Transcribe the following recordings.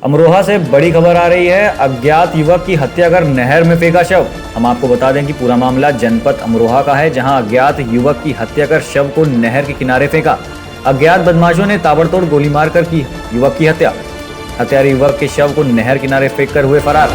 अमरोहा से बड़ी खबर आ रही है। अज्ञात युवक की हत्या कर नहर में फेंका शव। हम आपको बता दें कि पूरा मामला जनपद अमरोहा का है, जहां अज्ञात युवक की हत्या कर शव को नहर के किनारे फेंका। अज्ञात बदमाशों ने ताबड़तोड़ गोली मारकर की युवक की हत्या। हत्यारे युवक के शव को नहर किनारे फेंककर हुए फरार।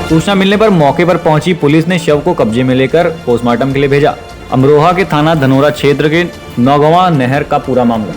सूचना मिलने पर मौके पर पहुंची पुलिस ने शव को कब्जे में लेकर पोस्टमार्टम के लिए भेजा। अमरोहा के थाना धनोरा क्षेत्र के नौगवा नहर का पूरा मामला।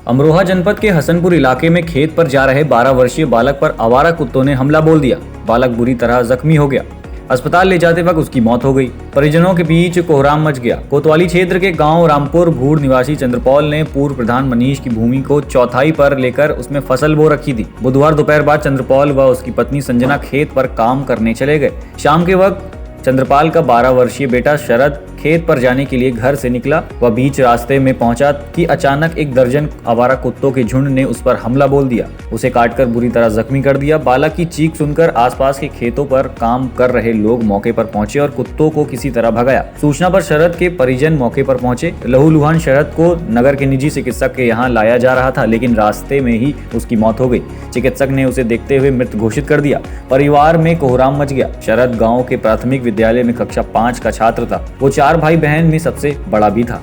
अमरोहा जनपद के हसनपुर इलाके में खेत पर जा रहे 12 वर्षीय बालक पर आवारा कुत्तों ने हमला बोल दिया। बालक बुरी तरह जख्मी हो गया। अस्पताल ले जाते वक्त उसकी मौत हो गई। परिजनों के बीच कोहराम मच गया। कोतवाली क्षेत्र के गांव रामपुर भूड़ निवासी चंद्रपॉल ने पूर्व प्रधान मनीष की भूमि को चौथाई पर लेकर उसमें फसल बो रखी थी। बुधवार दोपहर बाद चंद्रपॉल व उसकी पत्नी संजना खेत पर काम करने चले गए। शाम के वक्त चंद्रपाल का 12 वर्षीय बेटा शरद खेत पर जाने के लिए घर से निकला। वह बीच रास्ते में पहुंचा कि अचानक एक दर्जन आवारा कुत्तों के झुंड ने उस पर हमला बोल दिया। उसे काटकर बुरी तरह जख्मी कर दिया। बालक की चीख सुनकर आसपास के खेतों पर काम कर रहे लोग मौके पर पहुंचे और कुत्तों को किसी तरह भगाया। सूचना पर शरद के परिजन मौके पर पहुंचे। लहूलुहान शरद को नगर के निजी चिकित्सक के यहाँ लाया जा रहा था, लेकिन रास्ते में ही उसकी मौत हो गई। चिकित्सक ने उसे देखते हुए मृत घोषित कर दिया। परिवार में कोहराम मच गया। शरद गाँव के प्राथमिक विद्यालय में कक्षा 5 का छात्र था। वो 4 भाई बहन में सबसे बड़ा भी था।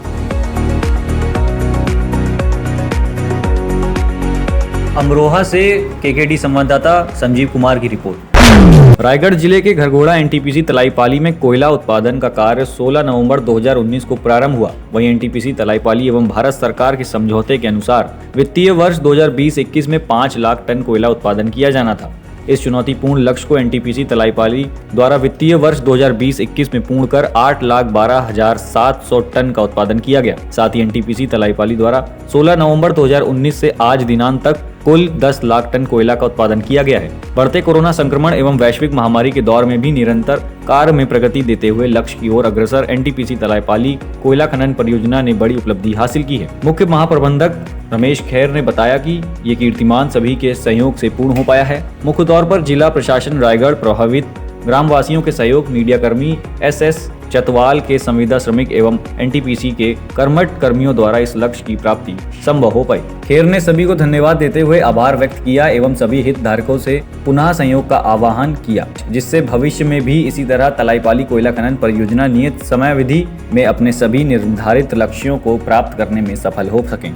अमरोहा से केकेडी संवाददाता संजीव कुमार की रिपोर्ट। रायगढ़ जिले के घरघोड़ा एनटीपीसी तलाईपाली में कोयला उत्पादन का कार्य 16 नवंबर 2019 को प्रारंभ हुआ। वहीं एनटीपीसी तलाईपाली एवं भारत सरकार के समझौते के अनुसार वित्तीय वर्ष 2020-21 में 5 लाख टन कोयला उत्पादन किया जाना था। इस चुनौतीपूर्ण लक्ष्य को एनटीपीसी तलाईपाली द्वारा वित्तीय वर्ष 2020-21 में पूर्ण कर 8,12,700 टन का उत्पादन किया गया। साथ ही एनटीपीसी तलाईपाली द्वारा 16 नवंबर 2019 से आज दिनांक तक कुल 10 लाख टन कोयला का उत्पादन किया गया है। बढ़ते कोरोना संक्रमण एवं वैश्विक महामारी के दौर में भी निरंतर कार्य में प्रगति देते हुए लक्ष्य की ओर अग्रसर एनटीपीसी तलाईपाली कोयला खनन परियोजना ने बड़ी उपलब्धि हासिल की है। मुख्य महाप्रबंधक रमेश खैर ने बताया कि ये कीर्तिमान सभी के सहयोग से पूर्ण हो पाया है। मुख्य तौर पर जिला प्रशासन रायगढ़, प्रभावित ग्रामवासियों के सहयोग, मीडिया कर्मी एसएस चतवाल के संविदा श्रमिक एवं एनटीपीसी के कर्मठ कर्मियों द्वारा इस लक्ष्य की प्राप्ति संभव हो पाई। खेर ने सभी को धन्यवाद देते हुए आभार व्यक्त किया एवं सभी हितधारकों से पुनः सहयोग का आह्वान किया, जिससे भविष्य में भी इसी तरह तलाईपाली कोयला खनन परियोजना नियत समयावधि में अपने सभी निर्धारित लक्ष्यों को प्राप्त करने में सफल हो सकें।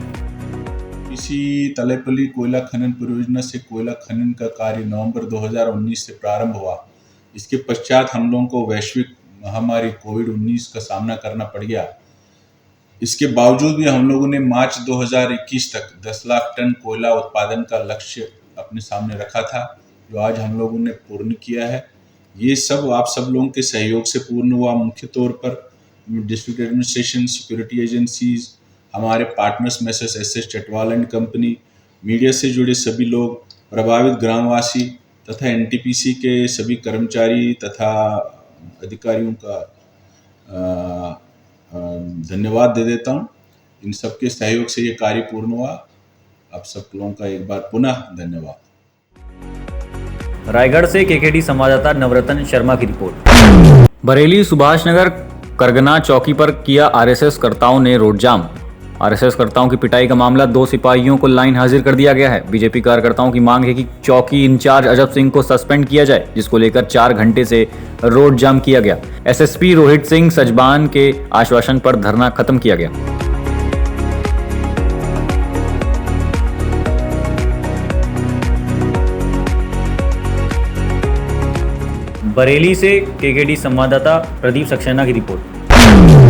इसी तलाईपाली कोयला खनन परियोजना से कोयला खनन का कार्य नवंबर 2019 से प्रारंभ हुआ। इसके पश्चात हम लोगों को वैश्विक महामारी कोविड-19 का सामना करना पड़ गया। इसके बावजूद भी हम लोगों ने मार्च 2021 तक 10 लाख टन कोयला उत्पादन का लक्ष्य अपने सामने रखा था, जो आज हम लोगों ने पूर्ण किया है। ये सब आप सब लोगों के सहयोग से पूर्ण हुआ। मुख्य तौर पर डिस्ट्रिक्ट एडमिनिस्ट्रेशन, सिक्योरिटी एजेंसीज, हमारे partners message SS Chatwal and company, media से जुड़े सभी लोग, प्रभावित ग्रामवासी तथा एनटीपीसी के सभी कर्मचारी तथा अधिकारियों का धन्यवाद दे देता हूं। इन सबके सहयोग से ये कार्य पूर्ण हुआ। आप सब लोगों का एक बार पुनः धन्यवाद। रायगढ़ से केकेडी संवाददाता नवरत्न शर्मा की रिपोर्ट। बरेली सुभाष नगर करगना चौकी पर किया आरएसएस कर्ताओं ने रोड जाम। आरएसएस कर्ताओं की पिटाई का मामला 2 सिपाहियों को लाइन हाजिर कर दिया गया है। बीजेपी कार्यकर्ताओं की मांग है कि चौकी इंचार्ज अजब सिंह को सस्पेंड किया जाए, जिसको लेकर 4 घंटे से रोड जाम किया गया। एसएसपी रोहित सिंह सजबान के आश्वासन पर धरना खत्म किया गया। बरेली से केकेडी संवाददाता प्रदीप सक्सेना की रिपोर्ट।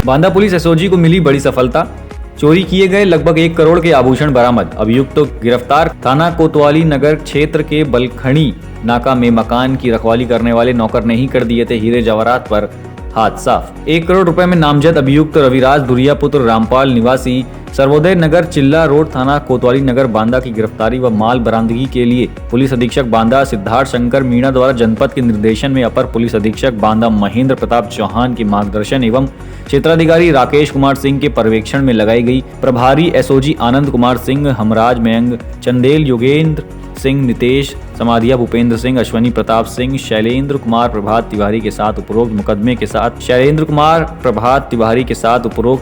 बांदा पुलिस एसओजी को मिली बड़ी सफलता। चोरी किए गए लगभग 1 करोड़ के आभूषण बरामद। अभियुक्त तो गिरफ्तार। थाना कोतवाली नगर क्षेत्र के बलखणी नाका में मकान की रखवाली करने वाले नौकर ने ही कर दिए थे हीरे जवाहरात पर हाथ साफ। 1 करोड़ रुपए में नामजद अभियुक्त रविराज दुरिया पुत्र रामपाल निवासी सर्वोदय नगर चिल्ला रोड थाना कोतवाली नगर बांदा की गिरफ्तारी व माल बरामदगी के लिए पुलिस अधीक्षक बांदा सिद्धार्थ शंकर मीणा द्वारा जनपद के निर्देशन में अपर पुलिस अधीक्षक बांदा महेंद्र प्रताप चौहान के मार्गदर्शन एवं क्षेत्राधिकारी राकेश कुमार सिंह के पर्यवेक्षण में लगाई गई। प्रभारी एसओजी आनंद कुमार सिंह, हमराज मयंक, चंदेल योगेंद्र सिंह, नितेश समाधिया, भूपेंद्र सिंह, अश्वनी प्रताप सिंह, शैलेंद्र कुमार प्रभात तिवारी के साथ उपरोक्त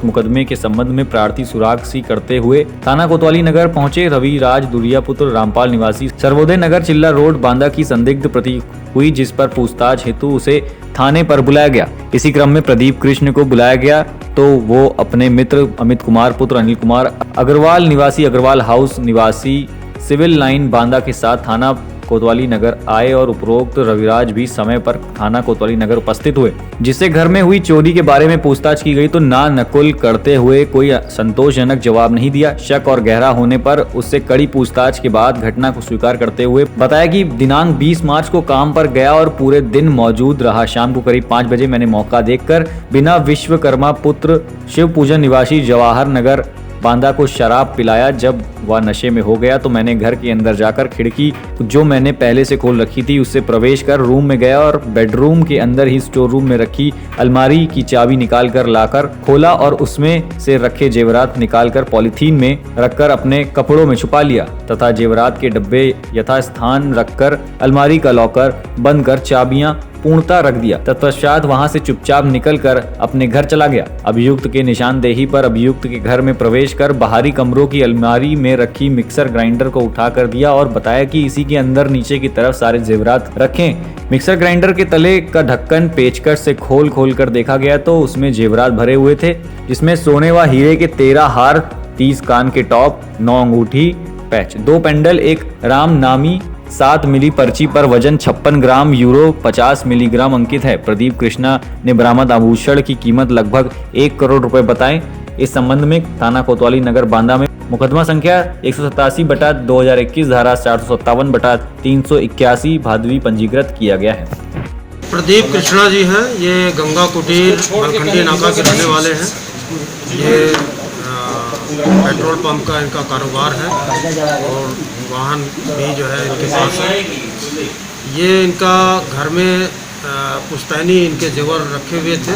मुकदमे के संबंध में प्रार्थी सुरागसी करते हुए थाना कोतवाली नगर पहुंचे। रवि राज दुरिया पुत्र रामपाल निवासी सर्वोदय नगर चिल्ला रोड बांदा की संदिग्ध प्रतीक हुई, जिस पर पूछताछ हेतु उसे थाने पर बुलाया गया। इसी क्रम में प्रदीप कृष्ण को बुलाया गया तो वो अपने मित्र अमित कुमार पुत्र अनिल कुमार अग्रवाल निवासी अग्रवाल हाउस निवासी सिविल लाइन बांदा के साथ थाना कोतवाली नगर आए और उपरोक्त रविराज भी समय पर थाना कोतवाली नगर उपस्थित हुए, जिससे घर में हुई चोरी के बारे में पूछताछ की गई तो ना नकुल करते हुए कोई संतोषजनक जवाब नहीं दिया। शक और गहरा होने पर उससे कड़ी पूछताछ के बाद घटना को स्वीकार करते हुए बताया कि दिनांक 20 मार्च को काम पर गया और पूरे दिन मौजूद रहा। शाम को करीब 5 बजे मैंने मौका देखकर बिना विश्वकर्मा पुत्र शिव पूजन निवासी जवाहर नगर बांदा को शराब पिलाया। जब वह नशे में हो गया तो मैंने घर के अंदर जाकर खिड़की जो मैंने पहले से खोल रखी थी उससे प्रवेश कर रूम में गया और बेडरूम के अंदर ही स्टोर रूम में रखी अलमारी की चाबी निकाल कर लाकर खोला और उसमें से रखे जेवरात निकालकर पॉलीथीन में रखकर अपने कपड़ों में छुपा लिया तथा जेवरात के डब्बे यथास्थान रखकर अलमारी का लॉकर बंद कर चाबियां पूर्णतः रख दिया। तत्पश्चात वहां से चुपचाप निकलकर अपने घर चला गया। अभियुक्त के निशानदेही पर अभियुक्त के घर में प्रवेश कर बाहरी कमरों की अलमारी में रखी मिक्सर ग्राइंडर को उठा कर दिया और बताया कि इसी के अंदर नीचे की तरफ सारे जेवरात रखें। मिक्सर ग्राइंडर के तले का ढक्कन पेचकस से खोल कर देखा गया तो उसमें जेवरात भरे हुए थे, जिसमें सोने व हीरे के 13 हार, 30 कान के टॉप, 9 अंगूठी, पैच, 2 पेंडल, एक राम नामी 7 मिली पर्ची पर वजन 56 ग्राम यूरो 50 मिलीग्राम अंकित है। प्रदीप कृष्णा ने बरामद आभूषण की कीमत लगभग 1 करोड़ रुपए बताए। इस संबंध में थाना कोतवाली नगर बांदा में मुकदमा संख्या 187/2021 धारा 457/381 भादवी पंजीकृत किया गया है। प्रदीप कृष्णा जी हैं, ये गंगा कुटीर बलखंडी नाका के रहने वाले हैं। ये पेट्रोल पंप का इनका कारोबार है और वाहन भी जो है इनके पास है। ये इनका घर में पुश्तैनी इनके जेवर रखे हुए थे।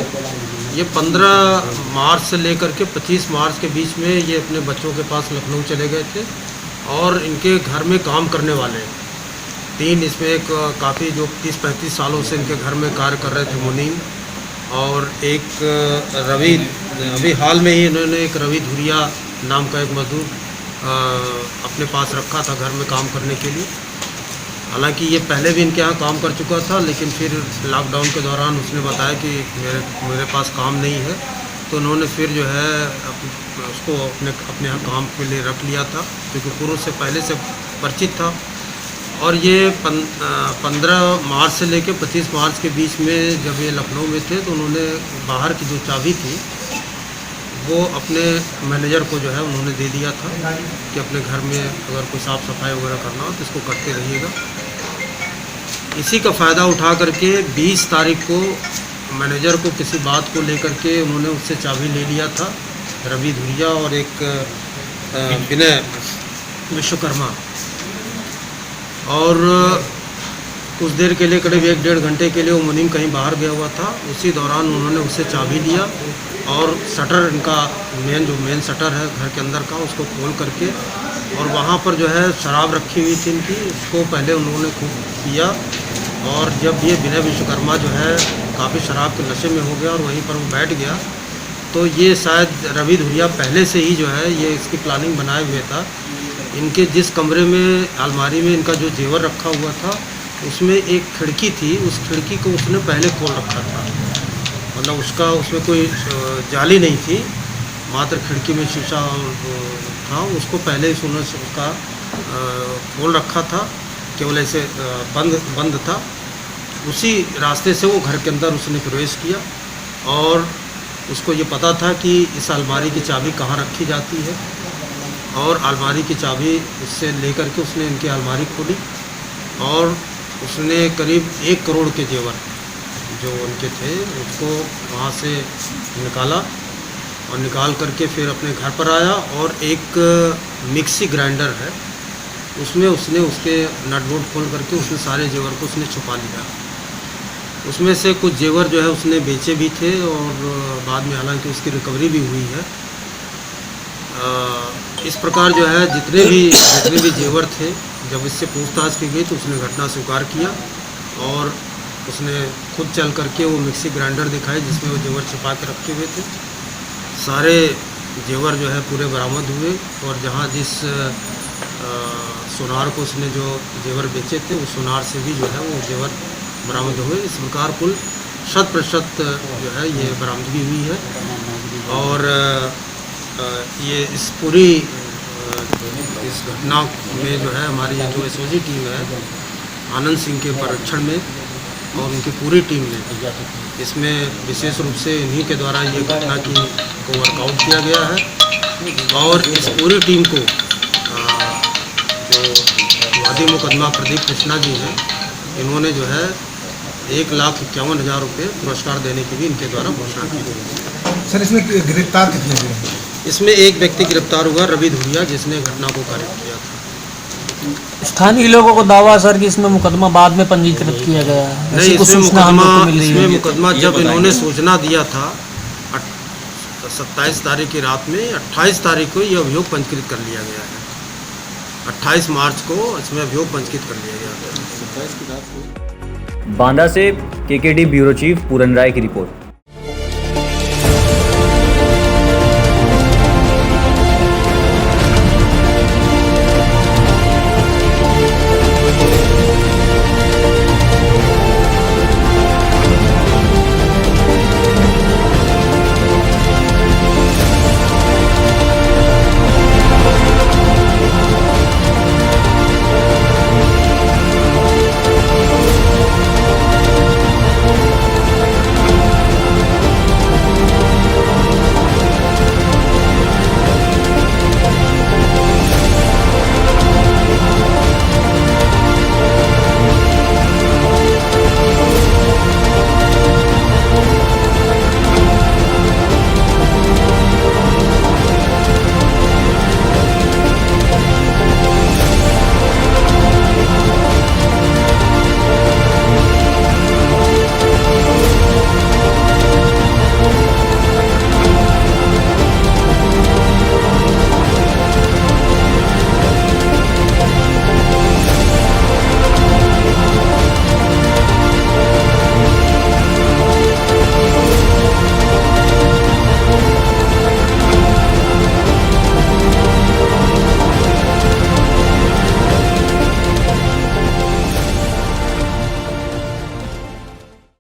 ये 15 मार्च से लेकर के 25 मार्च के बीच में ये अपने बच्चों के पास लखनऊ चले गए थे और इनके घर में काम करने वाले 3 इसमें एक काफ़ी जो 30-35 सालों से इनके घर में कार्य कर रहे थे मुनीम, और एक रवि, अभी हाल में ही इन्होंने एक रवि धुरिया नाम का एक मजदूर अपने पास रखा था घर में काम करने के लिए। हालांकि ये पहले भी इनके यहाँ काम कर चुका था, लेकिन फिर लॉकडाउन के दौरान उसने बताया कि मेरे पास काम नहीं है, तो उन्होंने फिर जो है उसको अपने यहाँ काम के लिए रख लिया था, क्योंकि पूर्व से पहले से परिचित था। और ये 15 मार्च से लेकर 25 मार्च के बीच में जब ये लखनऊ में थे तो उन्होंने बाहर की जो चाबी थी वो अपने मैनेजर को जो है उन्होंने दे दिया था कि अपने घर में अगर कोई साफ़ सफाई वगैरह करना हो तो इसको करते रहिएगा। इसी का फ़ायदा उठा करके 20 तारीख को मैनेजर को किसी बात को लेकर के उन्होंने उससे चाबी ले लिया था, रवि धुरिया और एक विनय विश्वकर्मा, और कुछ देर के लिए करीब 1-1.5 घंटे के लिए वो मुनीम कहीं बाहर गया हुआ था। उसी दौरान उन्होंने उससे चाबी लिया और शटर इनका मेन शटर है घर के अंदर का, उसको खोल करके और वहाँ पर जो है शराब रखी हुई थी इनकी, उसको पहले उन्होंने खूब पिया। और जब ये विनय विश्वकर्मा जो है काफ़ी शराब के नशे में हो गया और वहीं पर वो बैठ गया, तो ये शायद रवि धुरिया पहले से ही जो है ये इसकी प्लानिंग बनाए हुए था। इनके जिस कमरे में अलमारी में इनका जो जेवर रखा हुआ था उसमें एक खिड़की थी, उस खिड़की को उसने पहले खोल रखा था, मतलब उसमें कोई जाली नहीं थी, मात्र खिड़की में शीशा था, उसको पहले ही उसका खोल रखा था, केवल ऐसे बंद था। उसी रास्ते से वो घर के अंदर उसने प्रवेश किया और उसको ये पता था कि इस अलमारी की चाबी कहाँ रखी जाती है, और अलमारी की चाबी उससे लेकर के उसने इनकी अलमारी खोली और उसने करीब 1 करोड़ के जेवर जो उनके थे उसको वहाँ से निकाला और निकाल करके फिर अपने घर पर आया और एक मिक्सी ग्राइंडर है उसमें उसने उसके नट बोल्ट खोल करके उसने सारे जेवर को उसने छुपा लिया। उसमें से कुछ जेवर जो है उसने बेचे भी थे और बाद में हालांकि उसकी रिकवरी भी हुई है। इस प्रकार जो है जितने भी जेवर थे, जब इससे पूछताछ की गई तो उसने घटना स्वीकार किया और उसने खुद चल करके वो मिक्सी ग्राइंडर दिखाई जिसमें वो जेवर छिपा के रखे हुए थे। सारे जेवर जो है पूरे बरामद हुए और जहाँ जिस सुनार को उसने जो जेवर बेचे थे उस सुनार से भी जो है वो जेवर बरामद हुए। इस प्रकार कुल 100% जो है ये बरामदगी हुई है। और ये इस पूरी इस घटना में जो है हमारी जो एसओजी टीम है आनंद सिंह के पर्यवेक्षण में और उनकी पूरी टीम ने इसमें विशेष रूप से इन्हीं के द्वारा ये घटना को वर्कआउट किया गया है। और इस पूरी टीम को जो वादी मुकदमा प्रदीप कृष्णा जी हैं, इन्होंने जो है 1,51,000 रुपये पुरस्कार देने की भी इनके द्वारा घोषणा की गई। सर इसमें गिरफ्तार कितने हुए हैं? इसमें एक व्यक्ति गिरफ्तार हुआ, रवि धुरिया, जिसने घटना को कारित किया था। स्थानीय लोगों को दावा सर कि इसमें मुकदमा बाद में पंजीकृत किया गया है। नहीं, इसमें मुकदमा जब इन्होंने सूचना दिया था 27 तारीख की रात में, 28 तारीख को ये अभियोग पंजीकृत कर लिया गया है। 28 मार्च को इसमें अभियोग पंजीकृत कर लिया गया था। बांदा से केकेडी ब्यूरो चीफ पूरन राय की रिपोर्ट।